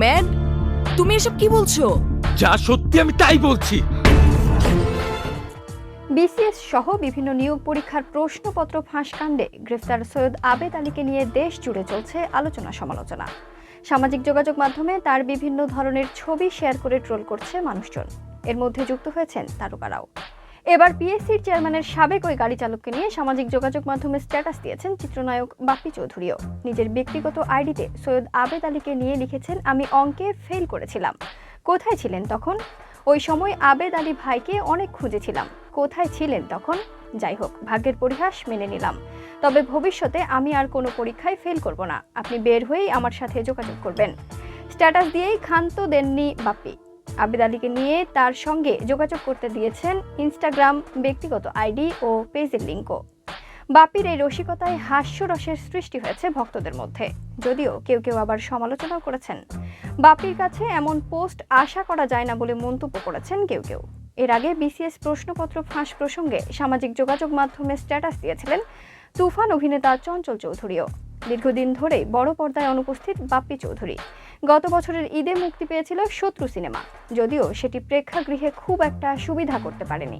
Mad? তুমি এসব কি বলছো? যা সত্যি আমি তাই বলছি। বিসিএস সহ বিভিন্ন নিয়োগ পরীক্ষার প্রশ্নপত্র ফাঁস কাণ্ডে গ্রেফতার সৈয়দ আবেদ আলীকে নিয়ে দেশ জুড়ে চলছে আলোচনা সমালোচনা। সামাজিক যোগাযোগ মাধ্যমে তার বিভিন্ন ধরনের ছবি শেয়ার করে ট্রোল করছে মানুষজন। এর মধ্যে যুক্ত হয়েছেন তারকারাও। এবার পিএসসির চেয়ারম্যানের সাবেক ওই গাড়ি চালককে নিয়ে সামাজিক যোগাযোগ মাধ্যমে স্ট্যাটাস দিয়েছেন চিত্রনায়ক বাপ্পি চৌধুরীও। নিজের ব্যক্তিগত আইডিতে সৈয়দ আবেদ আলীকে নিয়ে লিখেছেন, আমি অঙ্কে ফেল করেছিলাম, কোথায় ছিলেন তখন? ওই সময় আবেদ আলী ভাইকে অনেক খুঁজেছিলাম, কোথায় ছিলেন তখন? যাই হোক, ভাগ্যের পরিহাস মেনে নিলাম, তবে ভবিষ্যতে আমি আর কোনো পরীক্ষায় ফেল করব না, আপনি বের হয়েই আমার সাথে যোগাযোগ করবেন। স্ট্যাটাস দিয়েই ক্ষান্ত দেননি বাপ্পি। আবেদ আলীকে নিয়ে তার সঙ্গে যোগাযোগ করতে দিয়েছেন ইনস্টাগ্রাম ব্যক্তিগত আইডি ও পেজের লিঙ্কও। বাপ্পির এই রসিকতায় হাস্যরসের সৃষ্টি হয়েছে ভক্তদের মধ্যে, যদিও কেউ কেউ আবার সমালোচনাও করেছেন। বাপ্পির কাছে এমন পোস্ট আশা করা যায় না বলে মন্তব্য করেছেন কেউ কেউ। এর আগে বিসিএস প্রশ্নপত্র ফাঁস প্রসঙ্গে সামাজিক যোগাযোগ মাধ্যমে স্ট্যাটাস দিয়েছিলেন তুফান অভিনেতা চঞ্চল চৌধুরীও। দীর্ঘদিন ধরে বড় পর্দায় অনুপস্থিত বাপ্পি চৌধুরী গত বছরের ঈদে মুক্তি পেয়েছিল শত্রু সিনেমা, যদিও সেটি প্রেক্ষাগৃহে খুব একটা সুবিধা করতে পারেনি।